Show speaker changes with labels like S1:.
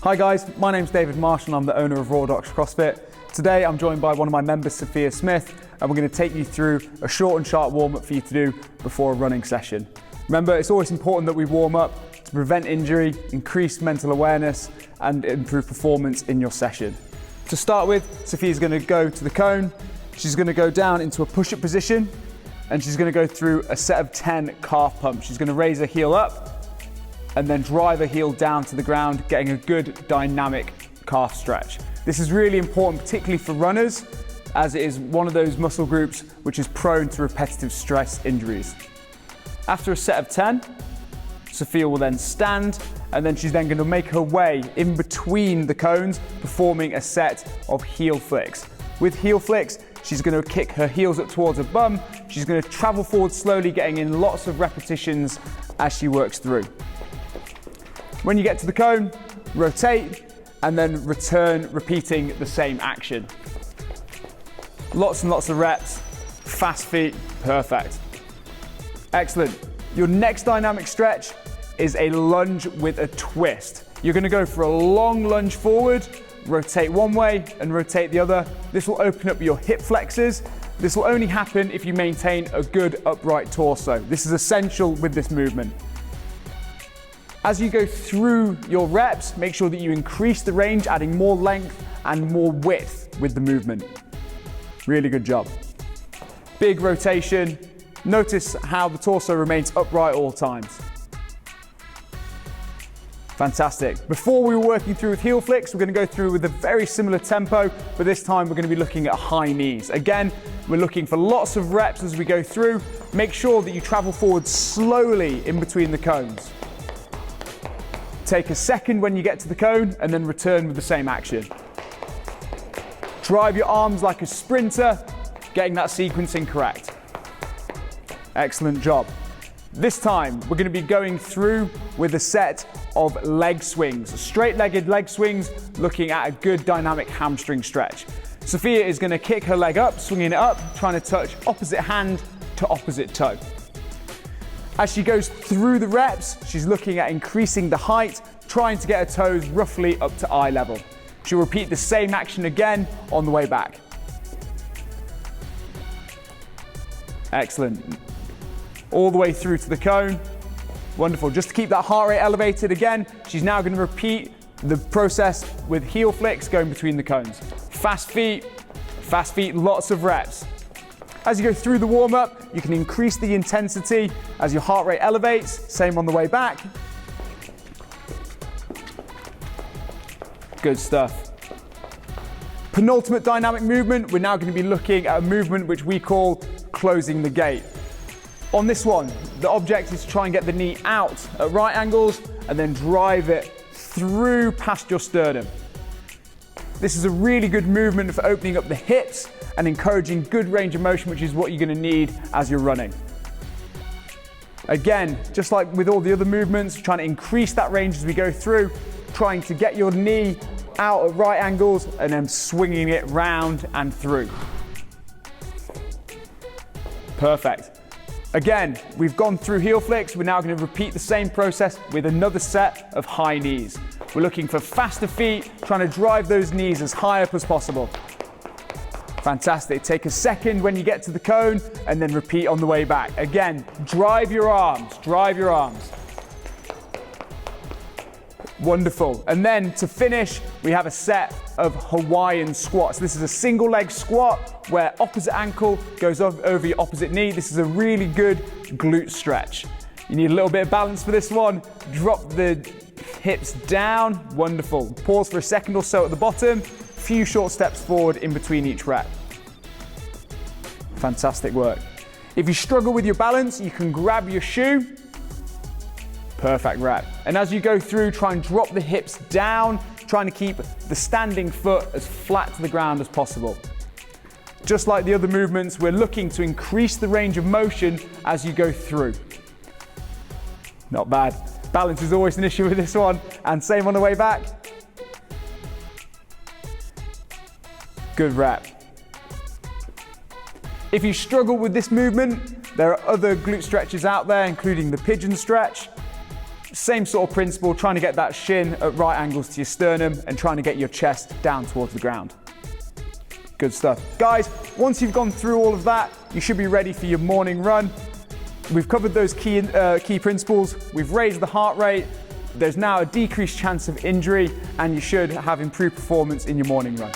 S1: Hi guys, my name's David Marshall and I'm the owner of Royal Docks CrossFit. Today I'm joined by one of my members, Sophia Smith, and we're going to take you through a short and sharp warm-up for you to do before a running session. Remember, it's always important that we warm up to prevent injury, increase mental awareness and improve performance in your session. To start with, Sophia's going to go to the cone, she's going to go down into a push-up position and she's going to go through a set of 10 calf pumps. She's going to raise her heel up and then drive her heel down to the ground, getting a good dynamic calf stretch. This is really important, particularly for runners, as it is one of those muscle groups which is prone to repetitive stress injuries. After a set of 10, Sophia will then stand, and then she's then going to make her way in between the cones, performing a set of heel flicks. With heel flicks, she's going to kick her heels up towards her bum. She's going to travel forward slowly, getting in lots of repetitions as she works through. When you get to the cone, rotate and then return, repeating the same action. Lots and lots of reps, fast feet, perfect. Excellent. Your next dynamic stretch is a lunge with a twist. You're going to go for a long lunge forward, rotate one way and rotate the other. This will open up your hip flexors. This will only happen if you maintain a good upright torso. This is essential with this movement. As you go through your reps, make sure that you increase the range, adding more length and more width with the movement. Really good job. Big rotation. Notice how the torso remains upright at all times. Fantastic. Before we were working through with heel flicks, we're going to go through with a very similar tempo, but this time we're going to be looking at high knees. Again, we're looking for lots of reps as we go through. Make sure that you travel forward slowly in between the cones. Take a second when you get to the cone and then return with the same action. Drive your arms like a sprinter, getting that sequencing correct. Excellent job. This time we're going to be going through with a set of leg swings, straight-legged leg swings, looking at a good dynamic hamstring stretch. Sophia is going to kick her leg up, swinging it up, trying to touch opposite hand to opposite toe. As she goes through the reps, she's looking at increasing the height, trying to get her toes roughly up to eye level. She'll repeat the same action again on the way back. Excellent. All the way through to the cone. Wonderful. Just to keep that heart rate elevated again, she's now going to repeat the process with heel flicks going between the cones. Fast feet, lots of reps. As you go through the warm-up, you can increase the intensity as your heart rate elevates. Same on the way back. Good stuff. Penultimate dynamic movement, we're now going to be looking at a movement which we call closing the gate. On this one, the object is to try and get the knee out at right angles and then drive it through past your sternum. This is a really good movement for opening up the hips and encouraging good range of motion, which is what you're going to need as you're running. Again, just like with all the other movements, trying to increase that range as we go through, trying to get your knee out at right angles and then swinging it round and through. Perfect. Again, we've gone through heel flicks. We're now going to repeat the same process with another set of high knees. We're looking for faster feet, trying to drive those knees as high up as possible. Fantastic. Take a second when you get to the cone and then repeat on the way back. Again, drive your arms, drive your arms. Wonderful. And then to finish, we have a set of Hawaiian squats. This is a single leg squat where opposite ankle goes over your opposite knee. This is a really good glute stretch. You need a little bit of balance for this one. Drop the hips down. Wonderful. Pause for a second or so at the bottom. Few short steps forward in between each rep. Fantastic work. If you struggle with your balance, you can grab your shoe. Perfect rep. And as you go through, try and drop the hips down, trying to keep the standing foot as flat to the ground as possible. Just like the other movements, we're looking to increase the range of motion as you go through. Not bad. Balance is always an issue with this one, and same on the way back. Good rep. If you struggle with this movement, there are other glute stretches out there, including the Pigeon Stretch. Same sort of principle, trying to get that shin at right angles to your sternum and trying to get your chest down towards the ground. Good stuff. Guys, once you've gone through all of that, you should be ready for your morning run. We've covered those key principles. We've raised the heart rate. There's now a decreased chance of injury, and you should have improved performance in your morning run.